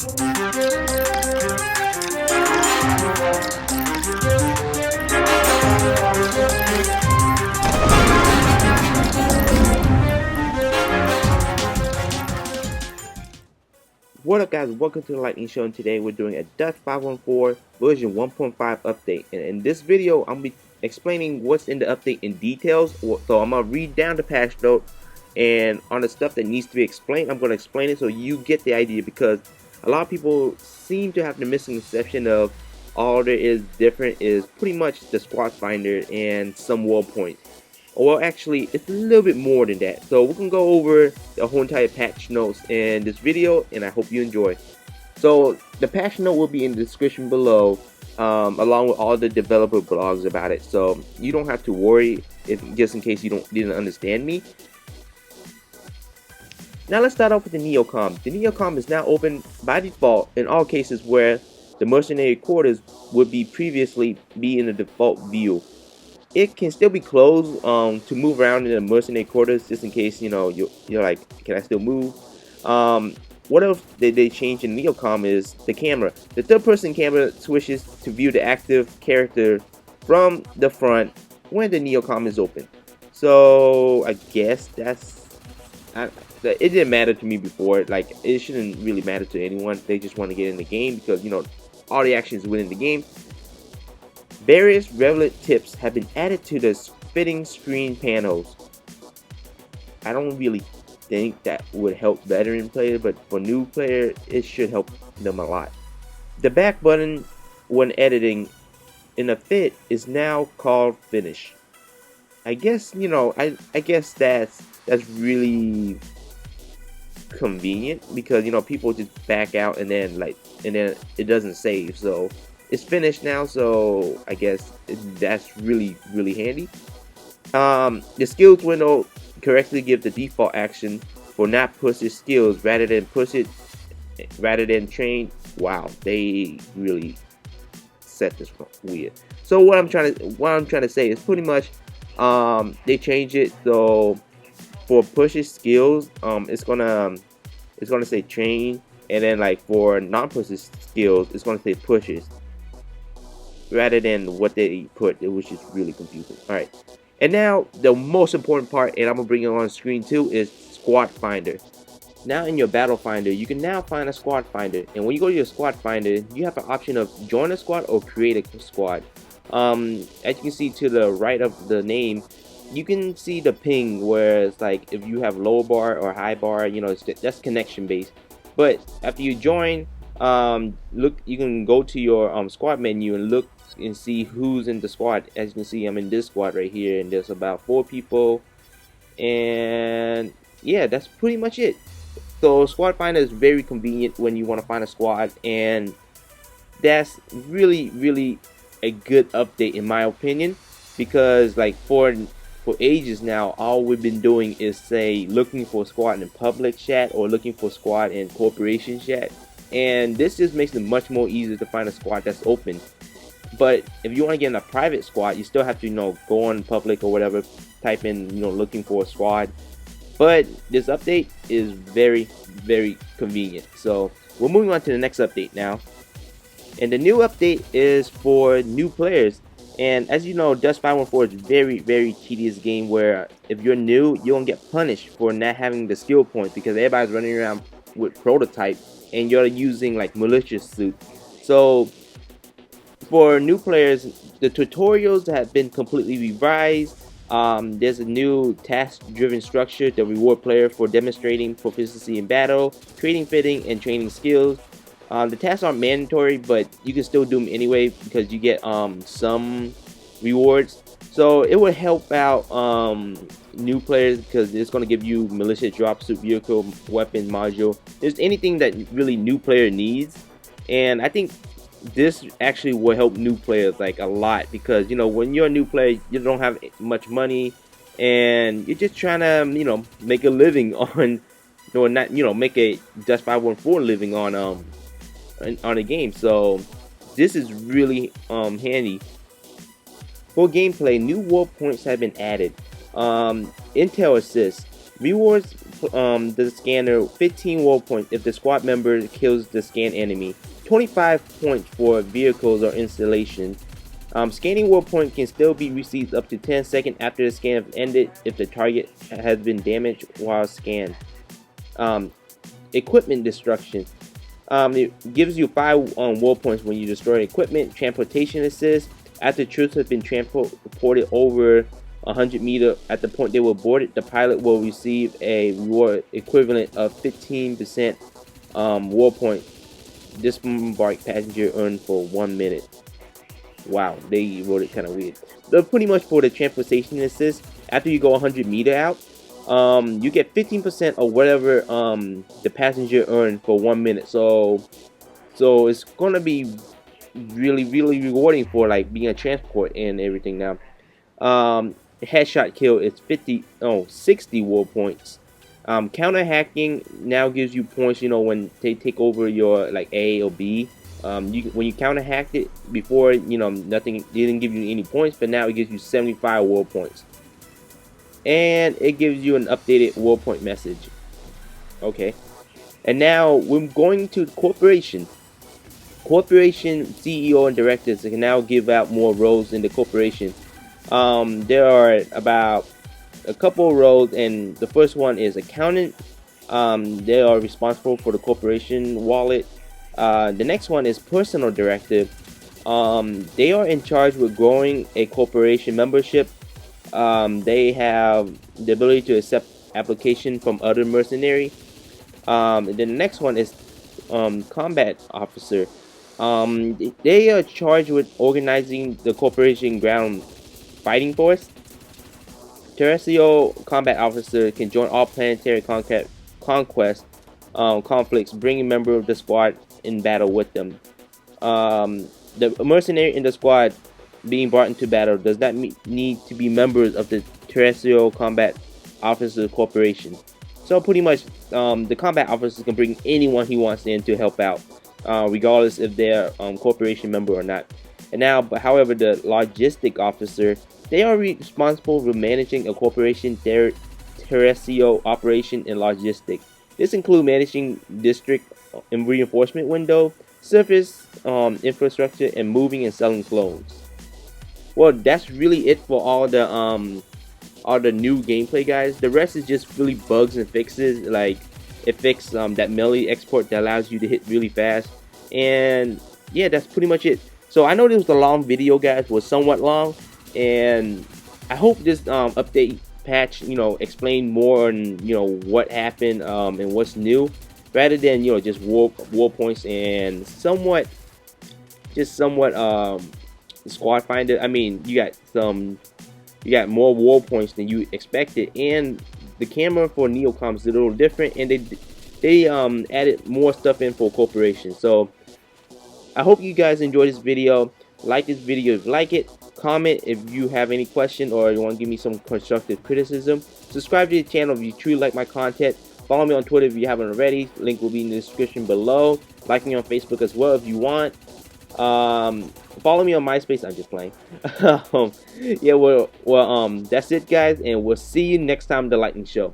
What up guys, welcome to the Lightning Show, and today we're doing a Dust 514 version 1.5 update. And in this video, I'm going to be explaining what's in the update in details. So I'm going to read down the patch note, and on the stuff that needs to be explained, I'm going to explain it so you get the idea, because a lot of people seem to have the misconception of all there is different is pretty much the squad finder and some wall points. Well, actually, it's a little bit more than that. So we're going to go over the whole entire patch notes in this video, and I hope you enjoy. So the patch note will be in the description below, along with all the developer blogs about it. So you don't have to worry just in case you didn't understand me. Now let's start off with the NeoCon. The NeoCon is now open by default in all cases where the mercenary quarters would previously be in the default view. It can still be closed to move around in the mercenary quarters, just in case you're like, can I still move? What else did they change in NeoCon is the camera. The third-person camera switches to view the active character from the front when the NeoCon is open. So I guess it didn't matter to me before. Like, it shouldn't really matter to anyone. They just want to get in the game because all the action is within the game. Various relevant tips have been added to the fitting screen panels. I don't really think that would help veteran players, but for new players, it should help them a lot. The back button when editing in a fit is now called finish. I guess I guess that's really convenient, because people just back out and then it doesn't save. So it's finished now, so I guess that's really handy. The skills window correctly gives the default action for not push your skills rather than train. Wow, they really set this weird. So what I'm trying to say is pretty much they changed it. So for pushes skills, it's gonna say train, and then like for non-pushes skills, it's gonna say pushes, rather than what they put, which is really confusing. Alright, and now the most important part, and I'm gonna bring it on screen too, is squad finder. Now in your battle finder, you can now find a squad finder, and when you go to your squad finder, you have an option of join a squad or create a squad. As you can see to the right of the name, you can see the ping, where it's like if you have low bar or high bar, that's connection based. But after you join, look, you can go to your squad menu and look and see who's in the squad. As you can see, I'm in this squad right here, and there's about 4 people, and yeah, that's pretty much it. So squad finder is very convenient when you want to find a squad, and that's really a good update in my opinion, because like for ages now, all we've been doing is say looking for a squad in public chat or looking for a squad in corporation chat, and this just makes it much more easier to find a squad that's open. But if you want to get in a private squad, you still have to go on public or whatever, type in looking for a squad. But this update is very convenient. So we're moving on to the next update now, and the new update is for new players. And as you know, Dust 514 is a very tedious game, where if you're new, you won't get punished for not having the skill points, because everybody's running around with prototype and you're using like malicious suit. So for new players, the tutorials have been completely revised. There's a new task-driven structure to reward player for demonstrating proficiency in battle, creating fitting, and training skills. The tasks aren't mandatory, but you can still do them anyway, because you get some rewards. So it will help out new players, because it's going to give you militia drop suit, vehicle, weapon, module. There's anything that really new player needs, and I think this actually will help new players like a lot, because when you're a new player, you don't have much money, and you're just trying to make a living on, or not make a Dust 514 living on a game. So this is really handy. For gameplay, new world points have been added. Intel assist. Rewards the scanner 15 world points if the squad member kills the scan enemy. 25 points for vehicles or installation. Scanning world point can still be received up to 10 seconds after the scan has ended if the target has been damaged while scanned. Equipment destruction. It gives you 5 world points when you destroy equipment. Transportation assist. After troops have been transported over 100 meters at the point they were boarded, the pilot will receive a reward equivalent of 15% world point. Disembarked passenger earned for 1 minute. Wow, they wrote it kind of weird. But pretty much for the transportation assist, after you go 100 meters out, you get 15% of whatever the passenger earned for 1 minute. So it's gonna be really rewarding for like being a transport and everything now. Headshot kill is 60 world points. Counter hacking now gives you points, you know, when they take over your like A or B. When you counter hacked it before, you know, nothing, it didn't give you any points, but now it gives you 75 world points. And it gives you an updated world point message. Okay. And now we're going to corporation. Corporation CEO and directors can now give out more roles in the corporation. There are about a couple of roles, and the first one is accountant. They are responsible for the corporation wallet. The next one is personal director. They are in charge with growing a corporation membership. They have the ability to accept application from other mercenaries. And then the next one is combat officer. They are charged with organizing the corporation ground fighting force. Terrestrial combat officer can join all planetary conquest conflicts, bringing members of the squad in battle with them. The mercenary in the squad being brought into battle does not need to be members of the Terrestrial Combat Officer Corporation. So pretty much, the combat officer can bring anyone he wants in to help out, regardless if they're corporation member or not. And now, however, the logistic officer, they are responsible for managing a corporation terrestrial operation and logistics. This includes managing district and reinforcement window, surface infrastructure, and moving and selling clones. Well, that's really it for all the new gameplay, guys. The rest is just really bugs and fixes. Like it fixed that melee export that allows you to hit really fast, and yeah, that's pretty much it. So I know this was a long video, guys, was somewhat long, and I hope this update patch, you know, explain more on, you know, what happened and what's new, rather than, you know, just war points and somewhat squad finder. I mean, you got more war points than you expected, and the camera for NeoCon is a little different, and they added more stuff in for corporations. So I hope you guys enjoyed this video. Like this video if you like it. Comment if you have any question or you want to give me some constructive criticism. Subscribe to the channel if you truly like my content. Follow me on Twitter if you haven't already. Link will be in the description below. Like me on Facebook as well if you want. Follow me on Myspace. I'm just playing. Yeah, well, that's it, guys, and we'll see you next time. The Lightning Show.